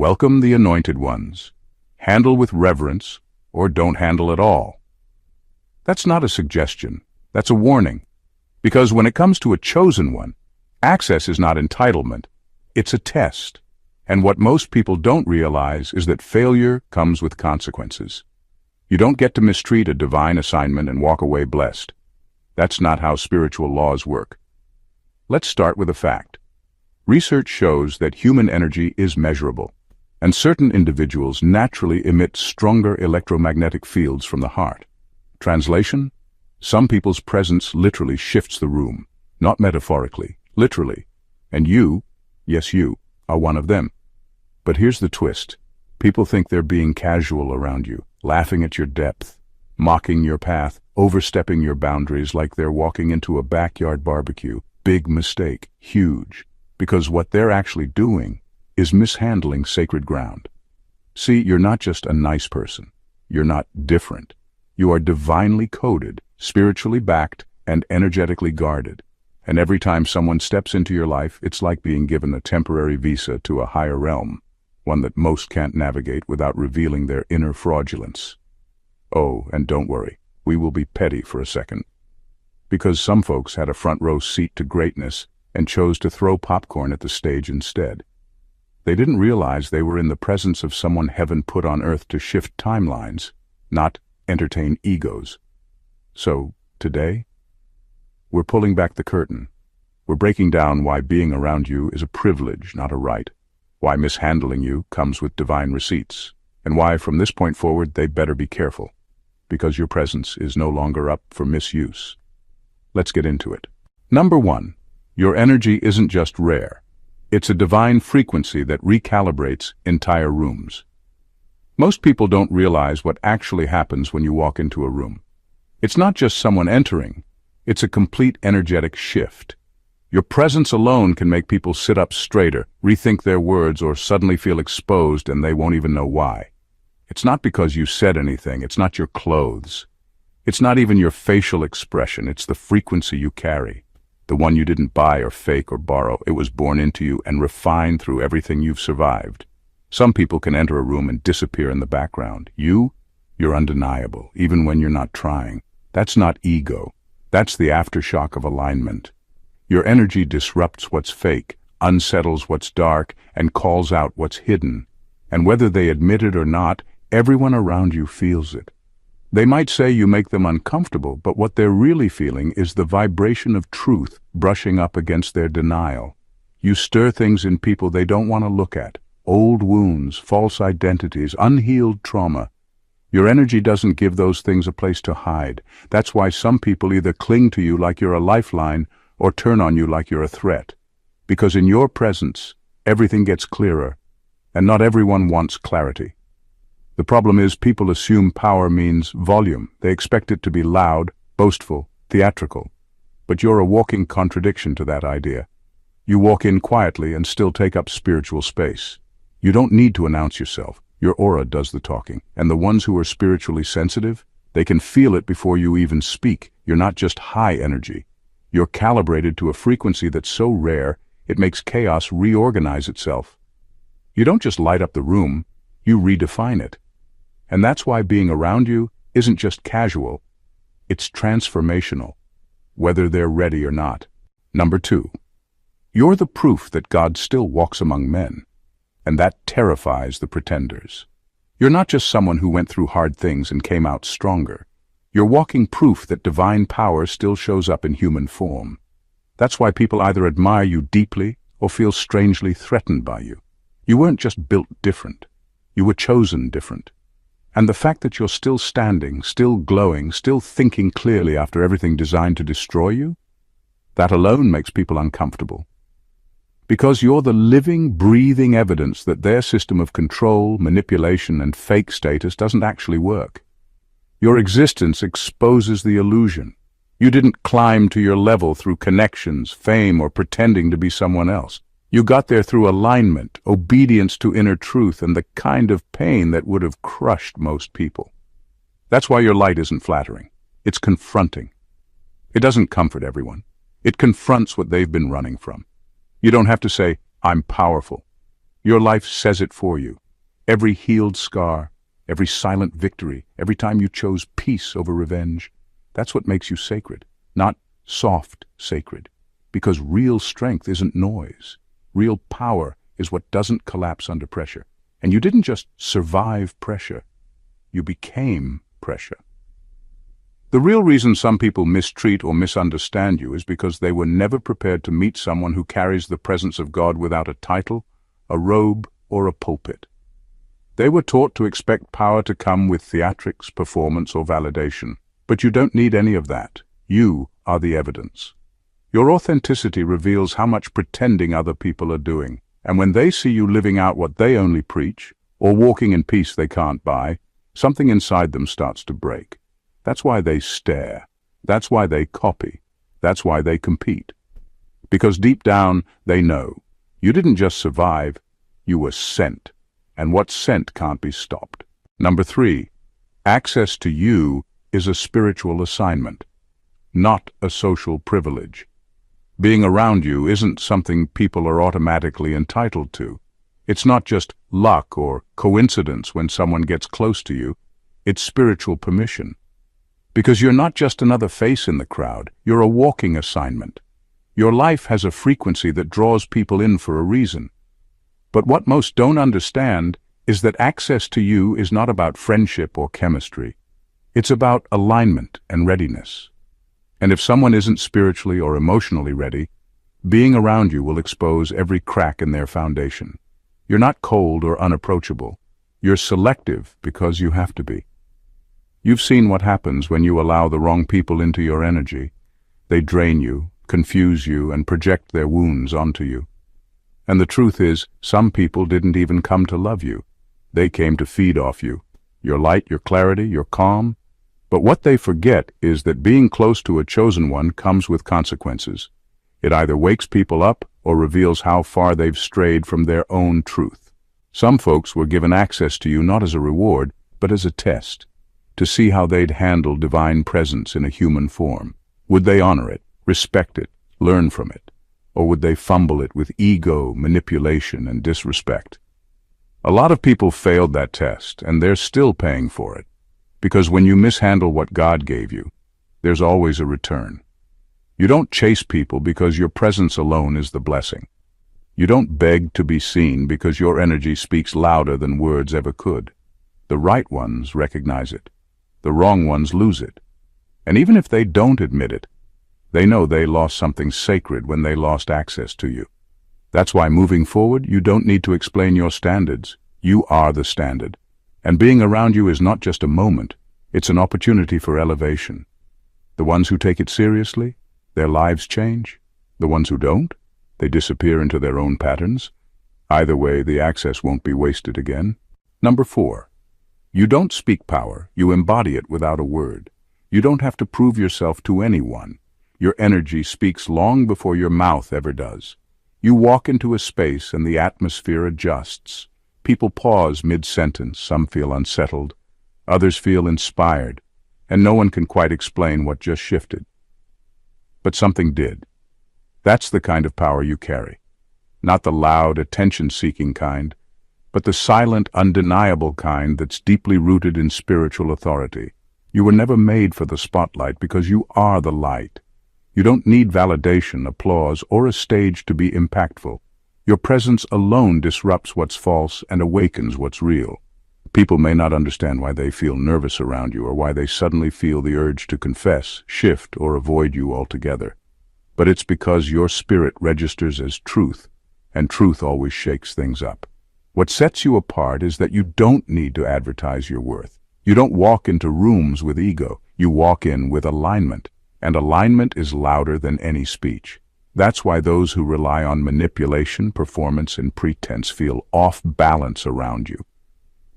Welcome the anointed ones. Handle with reverence, or don't handle at all. That's not a suggestion. That's a warning. Because when it comes to a chosen one, access is not entitlement. It's a test. And what most people don't realize is that failure comes with consequences. You don't get to mistreat a divine assignment and walk away blessed. That's not how spiritual laws work. Let's start with a fact. Research shows that human energy is measurable, and certain individuals naturally emit stronger electromagnetic fields from the heart. Translation? Some people's presence literally shifts the room, not metaphorically, literally. And you, yes you, are one of them. But here's the twist. People think they're being casual around you, laughing at your depth, mocking your path, overstepping your boundaries like they're walking into a backyard barbecue. Big mistake, huge, because what they're actually doing is mishandling sacred ground. See, you're not just a nice person. You're not different. You are divinely coded, spiritually backed, and energetically guarded. And every time someone steps into your life, it's like being given a temporary visa to a higher realm, one that most can't navigate without revealing their inner fraudulence. Oh, and don't worry, we will be petty for a second. Because some folks had a front row seat to greatness and chose to throw popcorn at the stage instead. They didn't realize they were in the presence of someone heaven put on earth to shift timelines, not entertain egos. So, today, we're pulling back the curtain. We're breaking down why being around you is a privilege, not a right. Why mishandling you comes with divine receipts. And why, from this point forward, they better be careful. Because your presence is no longer up for misuse. Let's get into it. Number 1. Your energy isn't just rare. It's a divine frequency that recalibrates entire rooms. Most people don't realize what actually happens when you walk into a room. It's not just someone entering. It's a complete energetic shift. Your presence alone can make people sit up straighter, rethink their words, or suddenly feel exposed and they won't even know why. It's not because you said anything. It's not your clothes. It's not even your facial expression. It's the frequency you carry. The one you didn't buy or fake or borrow. It was born into you and refined through everything you've survived. Some people can enter a room and disappear in the background. You're undeniable, even when you're not trying. That's not ego. That's the aftershock of alignment. Your energy disrupts what's fake, unsettles what's dark, and calls out what's hidden. And whether they admit it or not, everyone around you feels it. They might say you make them uncomfortable, but what they're really feeling is the vibration of truth brushing up against their denial. You stir things in people they don't want to look at. Old wounds, false identities, unhealed trauma. Your energy doesn't give those things a place to hide. That's why some people either cling to you like you're a lifeline or turn on you like you're a threat. Because in your presence, everything gets clearer, and not everyone wants clarity. The problem is people assume power means volume. They expect it to be loud, boastful, theatrical. But you're a walking contradiction to that idea. You walk in quietly and still take up spiritual space. You don't need to announce yourself. Your aura does the talking. And the ones who are spiritually sensitive, they can feel it before you even speak. You're not just high energy. You're calibrated to a frequency that's so rare, it makes chaos reorganize itself. You don't just light up the room, you redefine it. And that's why being around you isn't just casual, it's transformational, whether they're ready or not. Number 2. You're the proof that God still walks among men, and that terrifies the pretenders. You're not just someone who went through hard things and came out stronger. You're walking proof that divine power still shows up in human form. That's why people either admire you deeply or feel strangely threatened by you. You weren't just built different. You were chosen different. And the fact that you're still standing, still glowing, still thinking clearly after everything designed to destroy you, that alone makes people uncomfortable. Because you're the living, breathing evidence that their system of control, manipulation, and fake status doesn't actually work. Your existence exposes the illusion. You didn't climb to your level through connections, fame, or pretending to be someone else. You got there through alignment, obedience to inner truth, and the kind of pain that would have crushed most people. That's why your light isn't flattering. It's confronting. It doesn't comfort everyone. It confronts what they've been running from. You don't have to say, I'm powerful. Your life says it for you. Every healed scar, every silent victory, every time you chose peace over revenge, that's what makes you sacred, not soft sacred. Because real strength isn't noise. Real power is what doesn't collapse under pressure. And you didn't just survive pressure, you became pressure. The real reason some people mistreat or misunderstand you is because they were never prepared to meet someone who carries the presence of God without a title, a robe, or a pulpit. They were taught to expect power to come with theatrics, performance, or validation. But you don't need any of that. You are the evidence. Your authenticity reveals how much pretending other people are doing. And when they see you living out what they only preach, or walking in peace they can't buy, something inside them starts to break. That's why they stare. That's why they copy. That's why they compete. Because deep down, they know. You didn't just survive, you were sent. And what's sent can't be stopped. Number 3, access to you is a spiritual assignment, not a social privilege. Being around you isn't something people are automatically entitled to. It's not just luck or coincidence when someone gets close to you. It's spiritual permission. Because you're not just another face in the crowd, you're a walking assignment. Your life has a frequency that draws people in for a reason. But what most don't understand is that access to you is not about friendship or chemistry. It's about alignment and readiness. And if someone isn't spiritually or emotionally ready, being around you will expose every crack in their foundation. You're not cold or unapproachable. You're selective because you have to be. You've seen what happens when you allow the wrong people into your energy. They drain you, confuse you, and project their wounds onto you. And the truth is, some people didn't even come to love you. They came to feed off you. Your light, your clarity, your calm. But what they forget is that being close to a chosen one comes with consequences. It either wakes people up or reveals how far they've strayed from their own truth. Some folks were given access to you not as a reward, but as a test, to see how they'd handle divine presence in a human form. Would they honor it, respect it, learn from it? Or would they fumble it with ego, manipulation, and disrespect? A lot of people failed that test, and they're still paying for it. Because when you mishandle what God gave you, there's always a return. You don't chase people because your presence alone is the blessing. You don't beg to be seen because your energy speaks louder than words ever could. The right ones recognize it. The wrong ones lose it. And even if they don't admit it, they know they lost something sacred when they lost access to you. That's why moving forward, you don't need to explain your standards. You are the standard. And being around you is not just a moment, it's an opportunity for elevation. The ones who take it seriously, their lives change. The ones who don't, they disappear into their own patterns. Either way, the access won't be wasted again. Number 4. You don't speak power, you embody it without a word. You don't have to prove yourself to anyone. Your energy speaks long before your mouth ever does. You walk into a space and the atmosphere adjusts. People pause mid-sentence, some feel unsettled, others feel inspired, and no one can quite explain what just shifted. But something did. That's the kind of power you carry. Not the loud, attention-seeking kind, but the silent, undeniable kind that's deeply rooted in spiritual authority. You were never made for the spotlight because you are the light. You don't need validation, applause, or a stage to be impactful. Your presence alone disrupts what's false and awakens what's real. People may not understand why they feel nervous around you or why they suddenly feel the urge to confess, shift, or avoid you altogether. But it's because your spirit registers as truth, and truth always shakes things up. What sets you apart is that you don't need to advertise your worth. You don't walk into rooms with ego. You walk in with alignment, and alignment is louder than any speech. That's why those who rely on manipulation, performance, and pretense feel off balance around you.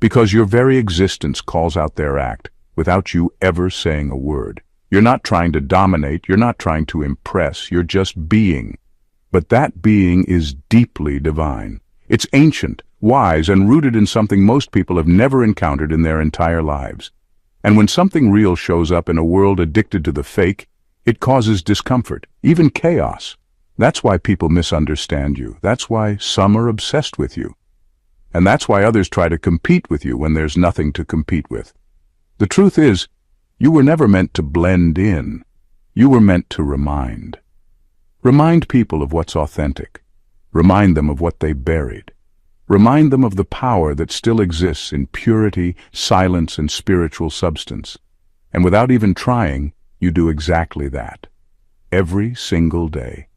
Because your very existence calls out their act without you ever saying a word. You're not trying to dominate, you're not trying to impress, you're just being. But that being is deeply divine. It's ancient, wise, and rooted in something most people have never encountered in their entire lives. And when something real shows up in a world addicted to the fake, it causes discomfort, even chaos. That's why people misunderstand you. That's why some are obsessed with you. And that's why others try to compete with you when there's nothing to compete with. The truth is, you were never meant to blend in. You were meant to remind. Remind people of what's authentic. Remind them of what they buried. Remind them of the power that still exists in purity, silence, and spiritual substance. And without even trying, you do exactly that. Every single day.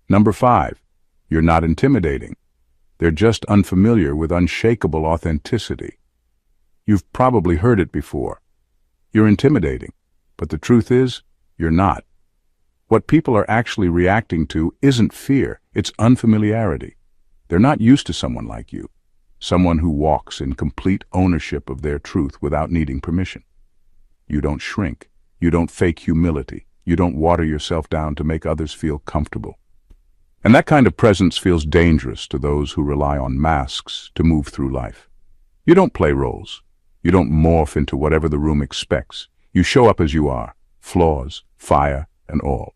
Number 5, you're not intimidating. They're just unfamiliar with unshakable authenticity. You've probably heard it before. You're intimidating, but the truth is, you're not. What people are actually reacting to isn't fear, it's unfamiliarity. They're not used to someone like you, someone who walks in complete ownership of their truth without needing permission. You don't shrink. You don't fake humility. You don't water yourself down to make others feel comfortable. And that kind of presence feels dangerous to those who rely on masks to move through life. You don't play roles. You don't morph into whatever the room expects. You show up as you are, flaws, fire, and all.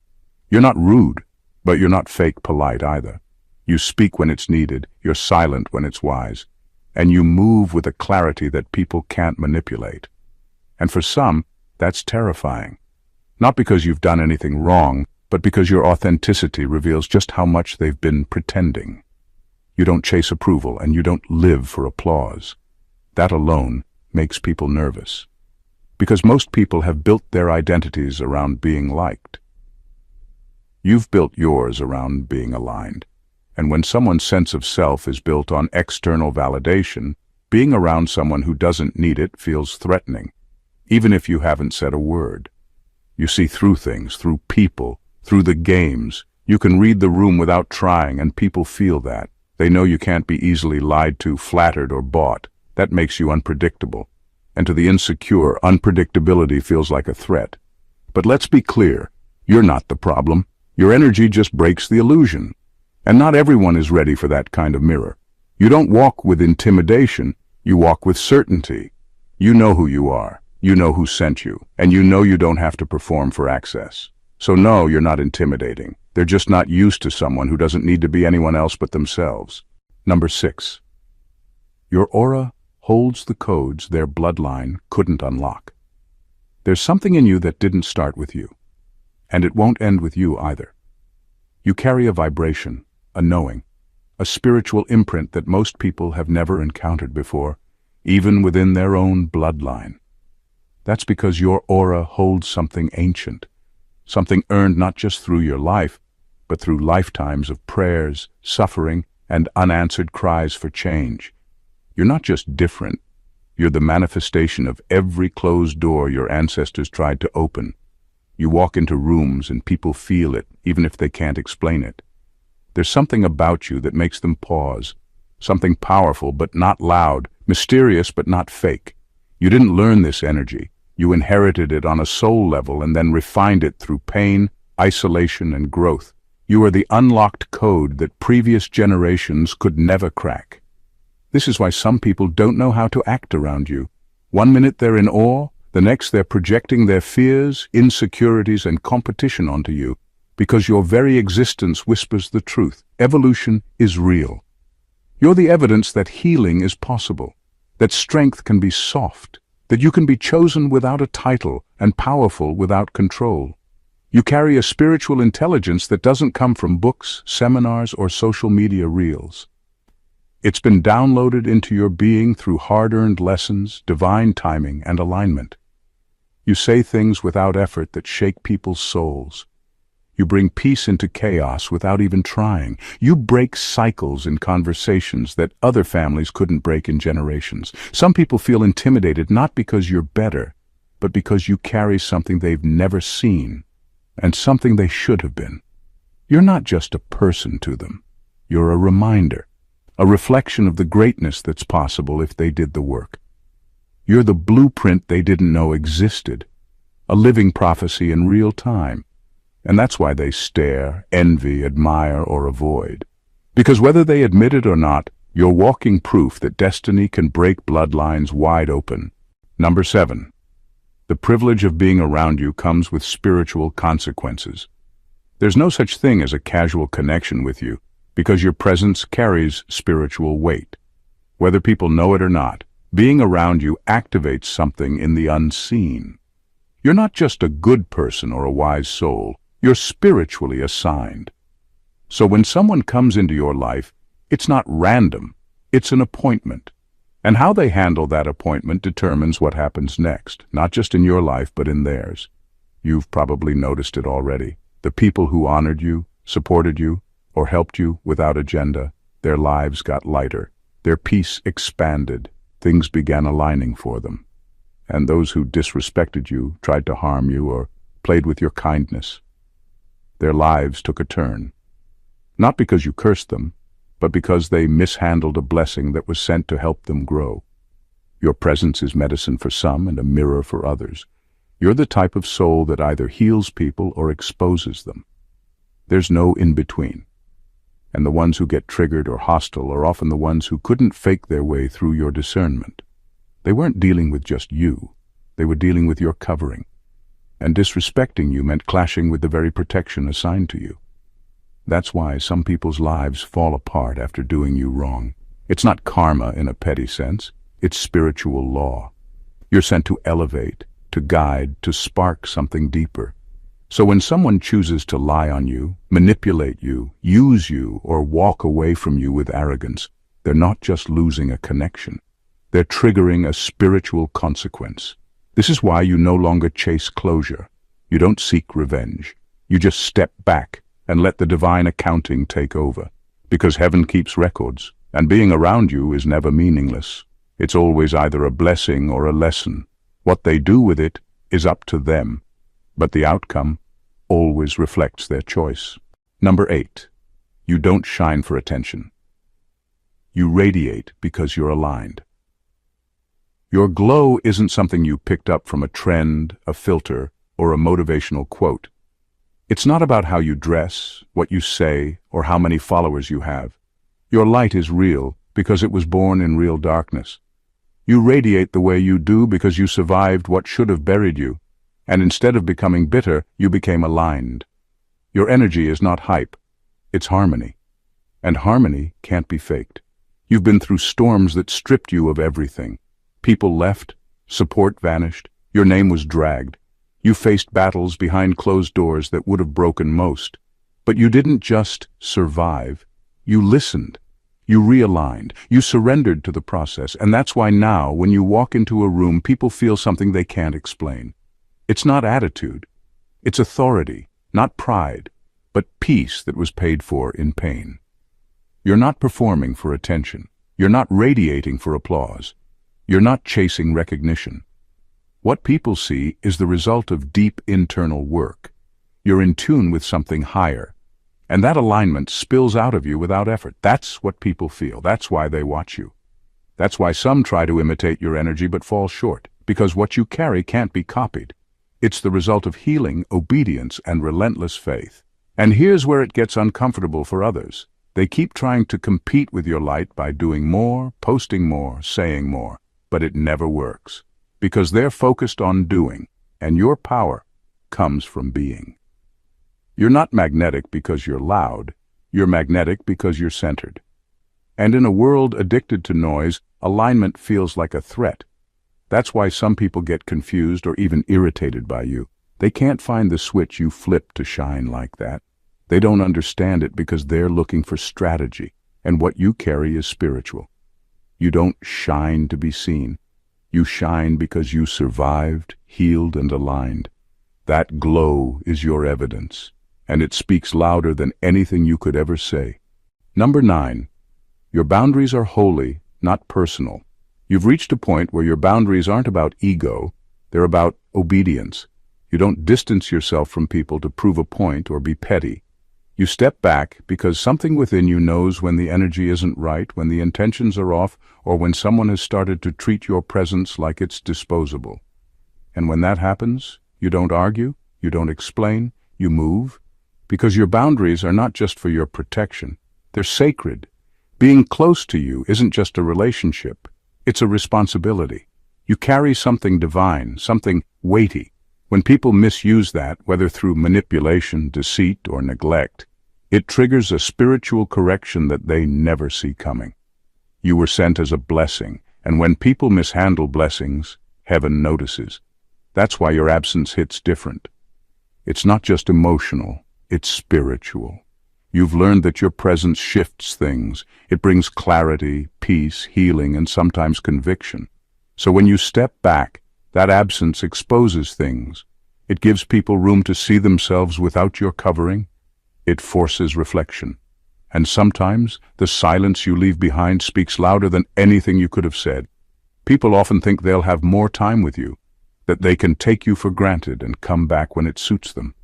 You're not rude, but you're not fake polite either. You speak when it's needed, you're silent when it's wise, and you move with a clarity that people can't manipulate. And for some, that's terrifying. Not because you've done anything wrong, but because your authenticity reveals just how much they've been pretending. You don't chase approval, and you don't live for applause. That alone makes people nervous. Because most people have built their identities around being liked. You've built yours around being aligned. And when someone's sense of self is built on external validation, being around someone who doesn't need it feels threatening, even if you haven't said a word. You see through things, through people, through the games. You can read the room without trying, and people feel that. They know you can't be easily lied to, flattered, or bought. That makes you unpredictable. And to the insecure, unpredictability feels like a threat. But let's be clear, you're not the problem. Your energy just breaks the illusion. And not everyone is ready for that kind of mirror. You don't walk with intimidation, you walk with certainty. You know who you are, you know who sent you, and you know you don't have to perform for access. So no, you're not intimidating. They're just not used to someone who doesn't need to be anyone else but themselves. Number 6. Your aura holds the codes their bloodline couldn't unlock. There's something in you that didn't start with you, and it won't end with you either. You carry a vibration, a knowing, a spiritual imprint that most people have never encountered before, even within their own bloodline. That's because your aura holds something ancient, something earned not just through your life, but through lifetimes of prayers, suffering, and unanswered cries for change. You're not just different, you're the manifestation of every closed door your ancestors tried to open. You walk into rooms and people feel it, even if they can't explain it. There's something about you that makes them pause, something powerful but not loud, mysterious but not fake. You didn't learn this energy. You inherited it on a soul level and then refined it through pain, isolation, and growth. You are the unlocked code that previous generations could never crack. This is why some people don't know how to act around you. One minute they're in awe, the next they're projecting their fears, insecurities, and competition onto you, because your very existence whispers the truth. Evolution is real. You're the evidence that healing is possible, that strength can be soft, that you can be chosen without a title and powerful without control. You carry a spiritual intelligence that doesn't come from books, seminars, or social media reels. It's been downloaded into your being through hard-earned lessons, divine timing, and alignment. You say things without effort that shake people's souls. You bring peace into chaos without even trying. You break cycles in conversations that other families couldn't break in generations. Some people feel intimidated not because you're better, but because you carry something they've never seen, and something they should have been. You're not just a person to them. You're a reminder, a reflection of the greatness that's possible if they did the work. You're the blueprint they didn't know existed, a living prophecy in real time. And that's why they stare, envy, admire, or avoid. Because whether they admit it or not, you're walking proof that destiny can break bloodlines wide open. Number 7. The privilege of being around you comes with spiritual consequences. There's no such thing as a casual connection with you, because your presence carries spiritual weight. Whether people know it or not, being around you activates something in the unseen. You're not just a good person or a wise soul, you're spiritually assigned. So when someone comes into your life, it's not random, it's an appointment. And how they handle that appointment determines what happens next, not just in your life, but in theirs. You've probably noticed it already. The people who honored you, supported you, or helped you without agenda, their lives got lighter, their peace expanded, things began aligning for them. And those who disrespected you, tried to harm you, or played with your kindness, their lives took a turn. Not because you cursed them, but because they mishandled a blessing that was sent to help them grow. Your presence is medicine for some and a mirror for others. You're the type of soul that either heals people or exposes them. There's no in-between. And the ones who get triggered or hostile are often the ones who couldn't fake their way through your discernment. They weren't dealing with just you. They were dealing with your covering. And disrespecting you meant clashing with the very protection assigned to you. That's why some people's lives fall apart after doing you wrong. It's not karma in a petty sense. It's spiritual law. You're sent to elevate, to guide, to spark something deeper. So when someone chooses to lie on you, manipulate you, use you, or walk away from you with arrogance, they're not just losing a connection. They're triggering a spiritual consequence. This is why you no longer chase closure. You don't seek revenge. You just step back and let the divine accounting take over. Because heaven keeps records, and being around you is never meaningless. It's always either a blessing or a lesson. What they do with it is up to them, but the outcome always reflects their choice. Number 8, you don't shine for attention. You radiate because you're aligned. Your glow isn't something you picked up from a trend, a filter, or a motivational quote. It's not about how you dress, what you say, or how many followers you have. Your light is real because it was born in real darkness. You radiate the way you do because you survived what should have buried you, and instead of becoming bitter, you became aligned. Your energy is not hype, it's harmony. And harmony can't be faked. You've been through storms that stripped you of everything. People left, support vanished, your name was dragged. You faced battles behind closed doors that would have broken most. But you didn't just survive. You listened. You realigned. You surrendered to the process. And that's why now, when you walk into a room, people feel something they can't explain. It's not attitude. It's authority, not pride, but peace that was paid for in pain. You're not performing for attention. You're not radiating for applause. You're not chasing recognition. What people see is the result of deep internal work. You're in tune with something higher, and that alignment spills out of you without effort. That's what people feel. That's why they watch you. That's why some try to imitate your energy but fall short, because what you carry can't be copied. It's the result of healing, obedience, and relentless faith. And here's where it gets uncomfortable for others. They keep trying to compete with your light by doing more, posting more, saying more, but it never works. Because they're focused on doing, and your power comes from being. You're not magnetic because you're loud, you're magnetic because you're centered. And in a world addicted to noise, alignment feels like a threat. That's why some people get confused or even irritated by you. They can't find the switch you flip to shine like that. They don't understand it because they're looking for strategy, and what you carry is spiritual. You don't shine to be seen. You shine because you survived, healed, and aligned. That glow is your evidence, and it speaks louder than anything you could ever say. Number 9, your boundaries are holy, not personal. You've reached a point where your boundaries aren't about ego, they're about obedience. You don't distance yourself from people to prove a point or be petty. You step back because something within you knows when the energy isn't right, when the intentions are off, or when someone has started to treat your presence like it's disposable. And when that happens, you don't argue, you don't explain, you move, because your boundaries are not just for your protection, they're sacred. Being close to you isn't just a relationship, it's a responsibility. You carry something divine, something weighty. When people misuse that, whether through manipulation, deceit, or neglect, it triggers a spiritual correction that they never see coming. You were sent as a blessing, and when people mishandle blessings, heaven notices. That's why your absence hits different. It's not just emotional, it's spiritual. You've learned that your presence shifts things. It brings clarity, peace, healing, and sometimes conviction. So when you step back, that absence exposes things. It gives people room to see themselves without your covering. It forces reflection. And sometimes the silence you leave behind speaks louder than anything you could have said. People often think they'll have more time with you, that they can take you for granted and come back when it suits them.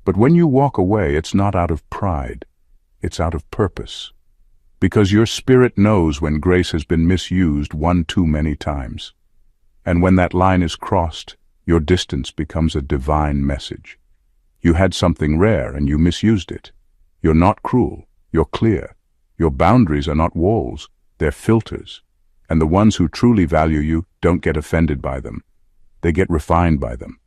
But when you walk away, it's not out of pride. It's out of purpose. Because your spirit knows when grace has been misused one too many times. And when that line is crossed, your distance becomes a divine message. You had something rare and you misused it. You're not cruel. You're clear. Your boundaries are not walls. They're filters. And the ones who truly value you don't get offended by them. They get refined by them.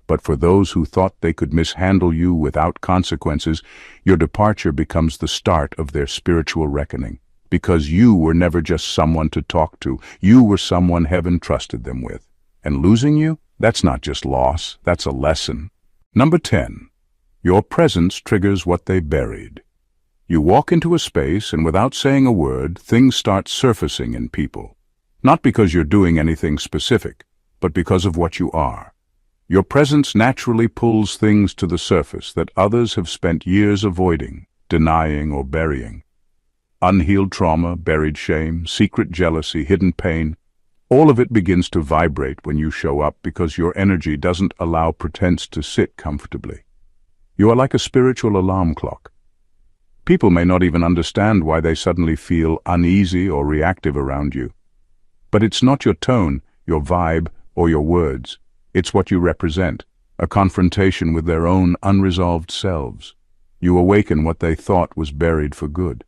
But for those who thought they could mishandle you without consequences, your departure becomes the start of their spiritual reckoning. Because you were never just someone to talk to. You were someone heaven trusted them with. And losing you, that's not just loss, that's a lesson. Number 10. Your presence triggers what they buried. You walk into a space and without saying a word, things start surfacing in people. Not because you're doing anything specific, but because of what you are. Your presence naturally pulls things to the surface that others have spent years avoiding, denying, or burying. Unhealed trauma, buried shame, secret jealousy, hidden pain, all of it begins to vibrate when you show up because your energy doesn't allow pretense to sit comfortably. You are like a spiritual alarm clock. People may not even understand why they suddenly feel uneasy or reactive around you. But it's not your tone, your vibe, or your words. It's what you represent, a confrontation with their own unresolved selves. You awaken what they thought was buried for good.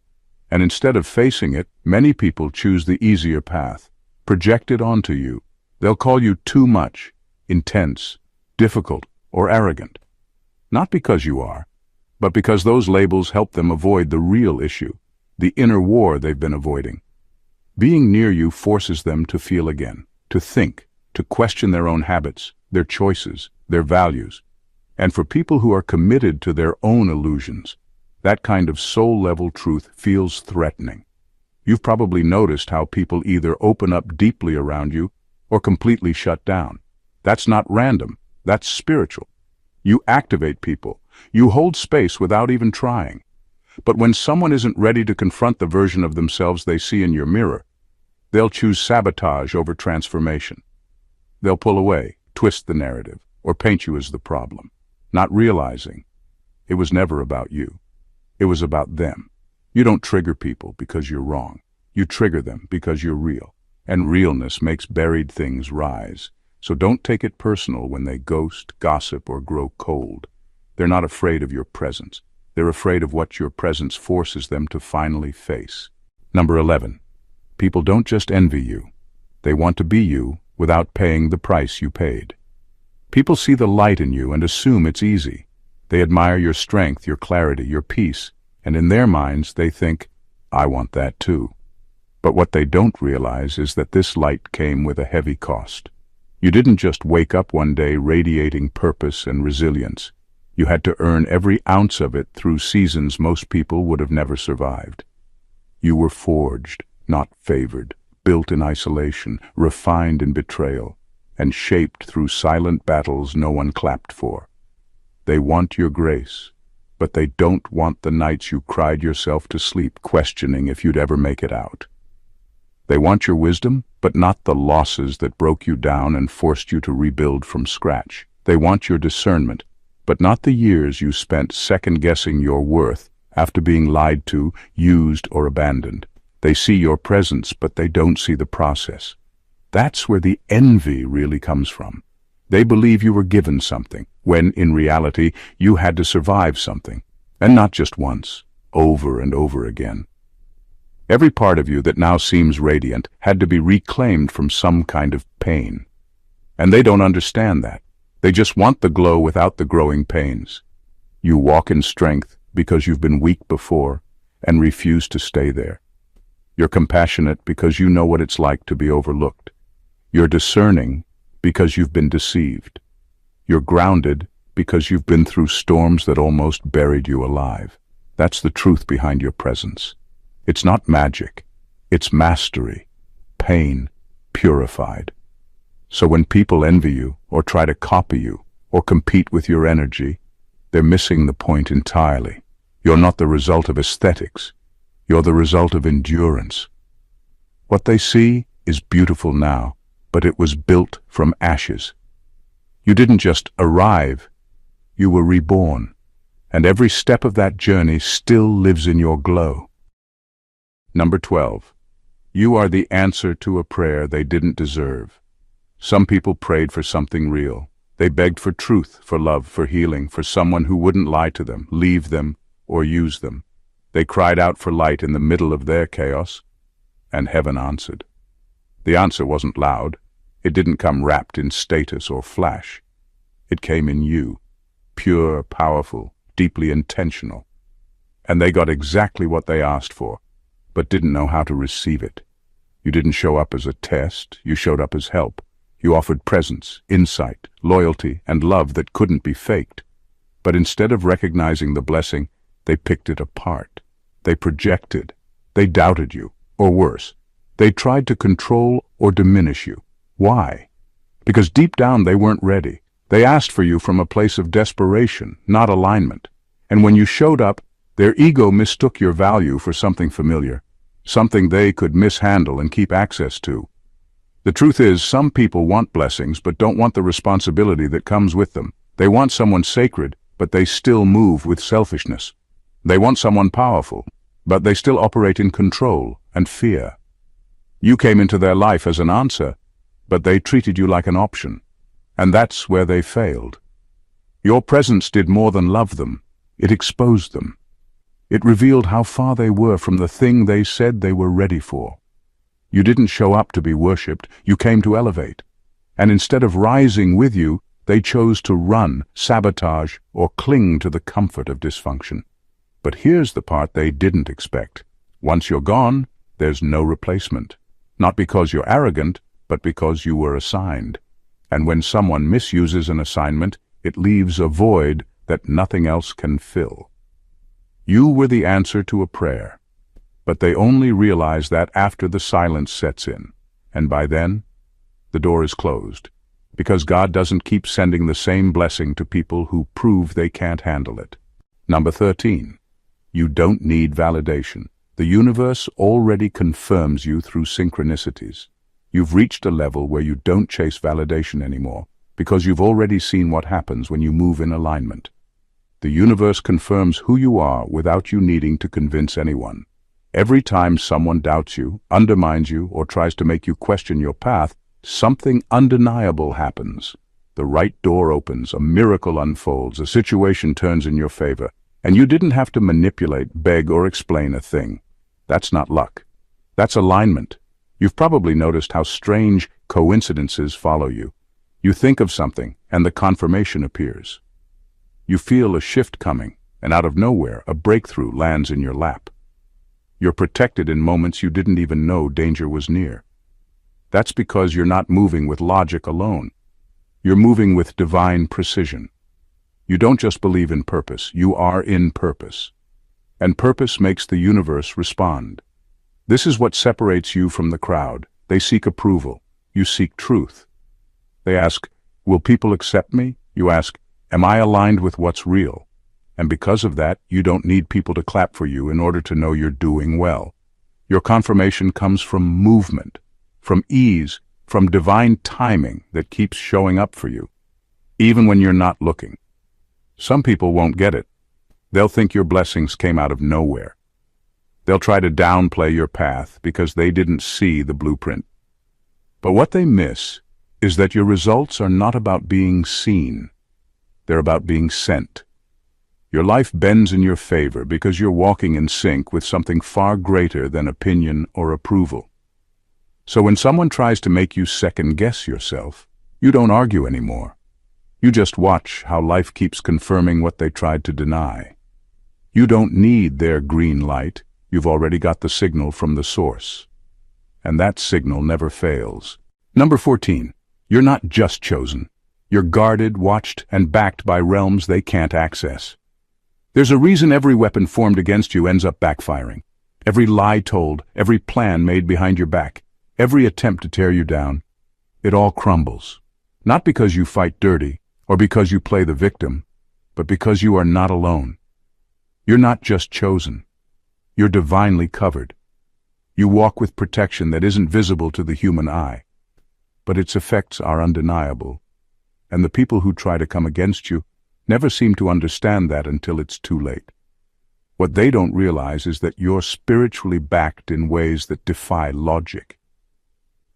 And instead of facing it, many people choose the easier path, project it onto you. They'll call you too much, intense, difficult, or arrogant. Not because you are, but because those labels help them avoid the real issue, the inner war they've been avoiding. Being near you forces them to feel again, to think, to question their own habits, their choices, their values. And for people who are committed to their own illusions, that kind of soul-level truth feels threatening. You've probably noticed how people either open up deeply around you or completely shut down. That's not random, that's spiritual. You activate people. You hold space without even trying. But when someone isn't ready to confront the version of themselves they see in your mirror, they'll choose sabotage over transformation. They'll pull away, twist the narrative, or paint you as the problem, not realizing it was never about you. It was about them. You don't trigger people because you're wrong. You trigger them because you're real. And realness makes buried things rise. So don't take it personal when they ghost, gossip, or grow cold. They're not afraid of your presence. They're afraid of what your presence forces them to finally face. Number 11. People don't just envy you. They want to be you without paying the price you paid. People see the light in you and assume it's easy. They admire your strength, your clarity, your peace, and in their minds they think, I want that too. But what they don't realize is that this light came with a heavy cost. You didn't just wake up one day radiating purpose and resilience. You had to earn every ounce of it through seasons most people would have never survived. You were forged, not favored, built in isolation, refined in betrayal, and shaped through silent battles no one clapped for. They want your grace, but they don't want the nights you cried yourself to sleep questioning if you'd ever make it out. They want your wisdom, but not the losses that broke you down and forced you to rebuild from scratch. They want your discernment, but not the years you spent second-guessing your worth after being lied to, used, or abandoned. They see your presence, but they don't see the process. That's where the envy really comes from. They believe you were given something, when in reality you had to survive something, and not just once, over and over again. Every part of you that now seems radiant had to be reclaimed from some kind of pain. And they don't understand that. They just want the glow without the growing pains. You walk in strength because you've been weak before and refuse to stay there. You're compassionate because you know what it's like to be overlooked. You're discerning because you've been deceived. You're grounded because you've been through storms that almost buried you alive. That's the truth behind your presence. It's not magic. It's mastery. Pain purified. So when people envy you, or try to copy you, or compete with your energy, they're missing the point entirely. You're not the result of aesthetics. You're the result of endurance. What they see is beautiful now, but it was built from ashes. You didn't just arrive, you were reborn, and every step of that journey still lives in your glow. Number 12. You are the answer to a prayer they didn't deserve. Some people prayed for something real. They begged for truth, for love, for healing, for someone who wouldn't lie to them, leave them, or use them. They cried out for light in the middle of their chaos, and heaven answered. The answer wasn't loud. It didn't come wrapped in status or flash. It came in you, pure, powerful, deeply intentional. And they got exactly what they asked for, but didn't know how to receive it. You didn't show up as a test, you showed up as help. You offered presence, insight, loyalty, and love that couldn't be faked. But instead of recognizing the blessing, they picked it apart. They projected. They doubted you, or worse, they tried to control or diminish you. Why? Because deep down they weren't ready. They asked for you from a place of desperation, not alignment. And when you showed up, their ego mistook your value for something familiar, something they could mishandle and keep access to. The truth is, some people want blessings but don't want the responsibility that comes with them. They want someone sacred, but they still move with selfishness. They want someone powerful, but they still operate in control and fear. You came into their life as an answer, but they treated you like an option. And that's where they failed. Your presence did more than love them. It exposed them. It revealed how far they were from the thing they said they were ready for. You didn't show up to be worshipped, you came to elevate. And instead of rising with you, they chose to run, sabotage, or cling to the comfort of dysfunction. But here's the part they didn't expect. Once you're gone, there's no replacement. Not because you're arrogant, but because you were assigned. And when someone misuses an assignment, it leaves a void that nothing else can fill. You were the answer to a prayer. But they only realize that after the silence sets in. And by then, the door is closed. Because God doesn't keep sending the same blessing to people who prove they can't handle it. Number 13. You don't need validation. The universe already confirms you through synchronicities. You've reached a level where you don't chase validation anymore, because you've already seen what happens when you move in alignment. The universe confirms who you are without you needing to convince anyone. Every time someone doubts you, undermines you, or tries to make you question your path, something undeniable happens. The right door opens, a miracle unfolds, a situation turns in your favor, and you didn't have to manipulate, beg, or explain a thing. That's not luck. That's alignment. You've probably noticed how strange coincidences follow you. You think of something, and the confirmation appears. You feel a shift coming, and out of nowhere, a breakthrough lands in your lap. You're protected in moments you didn't even know danger was near. That's because you're not moving with logic alone. You're moving with divine precision. You don't just believe in purpose, you are in purpose. And purpose makes the universe respond. This is what separates you from the crowd. They seek approval. You seek truth. They ask, will people accept me? You ask, am I aligned with what's real? And because of that, you don't need people to clap for you in order to know you're doing well. Your confirmation comes from movement, from ease, from divine timing that keeps showing up for you, even when you're not looking. Some people won't get it. They'll think your blessings came out of nowhere. They'll try to downplay your path because they didn't see the blueprint. But what they miss is that your results are not about being seen. They're about being sent. Your life bends in your favor because you're walking in sync with something far greater than opinion or approval. So when someone tries to make you second-guess yourself, you don't argue anymore. You just watch how life keeps confirming what they tried to deny. You don't need their green light. you've already got the signal from the source. And that signal never fails. Number 14. You're not just chosen. You're guarded, watched, and backed by realms they can't access. There's a reason every weapon formed against you ends up backfiring. Every lie told, every plan made behind your back, every attempt to tear you down, it all crumbles. Not because you fight dirty, or because you play the victim, but because you are not alone. You're not just chosen. You're divinely covered. You walk with protection that isn't visible to the human eye, but its effects are undeniable. And the people who try to come against you never seem to understand that until it's too late. What they don't realize is that you're spiritually backed in ways that defy logic.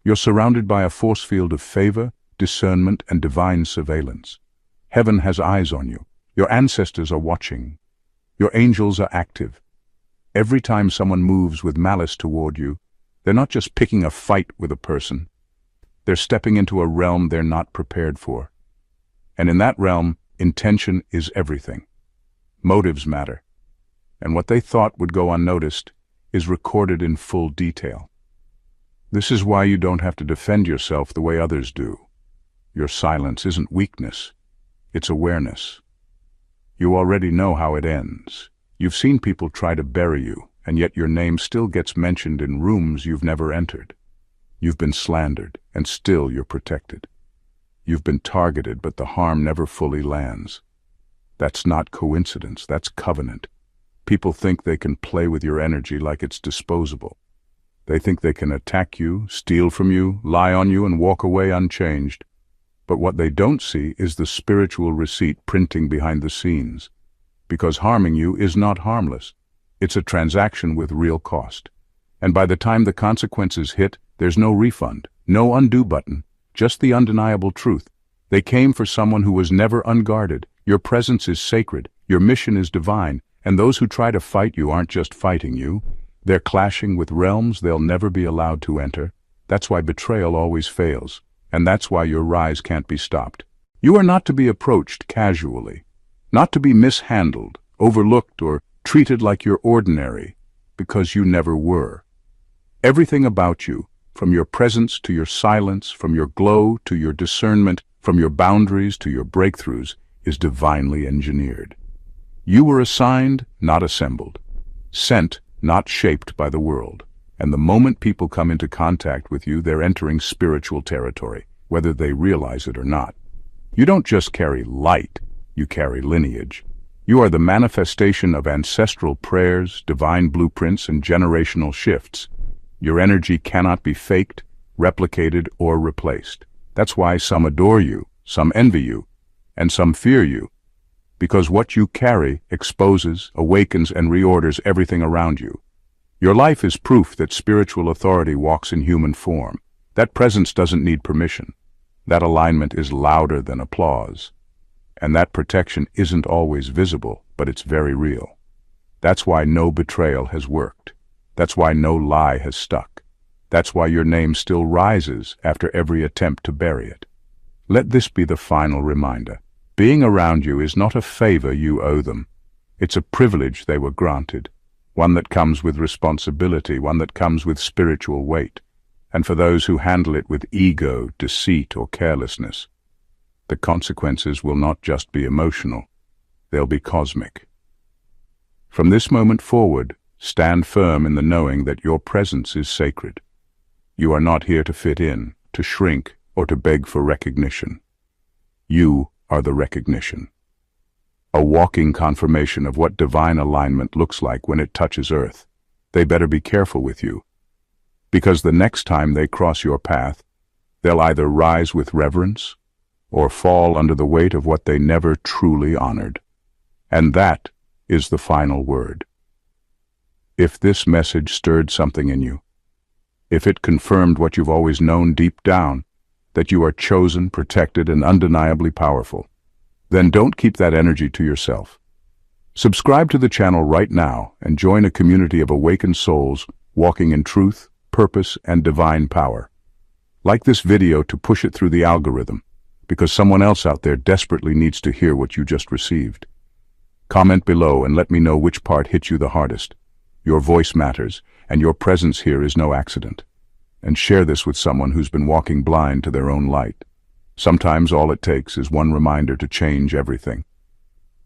You're surrounded by a force field of favor, discernment, and divine surveillance. Heaven has eyes on you. Your ancestors are watching. Your angels are active. Every time someone moves with malice toward you, they're not just picking a fight with a person. They're stepping into a realm they're not prepared for. And in that realm, intention is everything. Motives matter. And what they thought would go unnoticed is recorded in full detail. This is why you don't have to defend yourself the way others do. Your silence isn't weakness, it's awareness. You already know how it ends. You've seen people try to bury you, and yet your name still gets mentioned in rooms you've never entered. You've been slandered, and still you're protected. You've been targeted, but the harm never fully lands. That's not coincidence, that's covenant. People think they can play with your energy like it's disposable. They think they can attack you, steal from you, lie on you, and walk away unchanged. But what they don't see is the spiritual receipt printing behind the scenes. Because harming you is not harmless. It's a transaction with real cost. And by the time the consequences hit, there's no refund, no undo button, just the undeniable truth. They came for someone who was never unguarded. Your presence is sacred, your mission is divine, and those who try to fight you aren't just fighting you. They're clashing with realms they'll never be allowed to enter. That's why betrayal always fails. And that's why your rise can't be stopped. You are not to be approached casually, not to be mishandled, overlooked, or treated like you're ordinary, because you never were. Everything about you, from your presence to your silence, from your glow to your discernment, from your boundaries to your breakthroughs, is divinely engineered. You were assigned, not assembled. Sent, not shaped by the world. And the moment people come into contact with you, they're entering spiritual territory, whether they realize it or not. You don't just carry light, you carry lineage. You are the manifestation of ancestral prayers, divine blueprints, and generational shifts. Your energy cannot be faked, replicated, or replaced. That's why some adore you, some envy you, and some fear you. Because what you carry exposes, awakens, and reorders everything around you. Your life is proof that spiritual authority walks in human form. That presence doesn't need permission. That alignment is louder than applause. And that protection isn't always visible, but it's very real. That's why no betrayal has worked. That's why no lie has stuck. That's why your name still rises after every attempt to bury it. Let this be the final reminder. Being around you is not a favor you owe them. It's a privilege they were granted. One that comes with responsibility, one that comes with spiritual weight. And for those who handle it with ego, deceit, or carelessness, the consequences will not just be emotional, they'll be cosmic. From this moment forward, stand firm in the knowing that your presence is sacred. You are not here to fit in, to shrink, or to beg for recognition. You are the recognition. A walking confirmation of what divine alignment looks like when it touches earth. They better be careful with you, because the next time they cross your path, they'll either rise with reverence or fall under the weight of what they never truly honored. And that is the final word. If this message stirred something in you, if it confirmed what you've always known deep down, that you are chosen, protected, and undeniably powerful, then don't keep that energy to yourself. Subscribe to the channel right now and join a community of awakened souls walking in truth, purpose, and divine power. Like this video to push it through the algorithm, because someone else out there desperately needs to hear what you just received. Comment below and let me know which part hit you the hardest. Your voice matters, and your presence here is no accident. And share this with someone who's been walking blind to their own light. Sometimes all it takes is one reminder to change everything.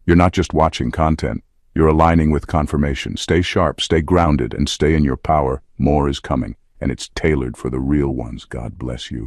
You're not just watching content, you're aligning with confirmation. Stay sharp, stay grounded, and stay in your power. More is coming, and it's tailored for the real ones. God bless you.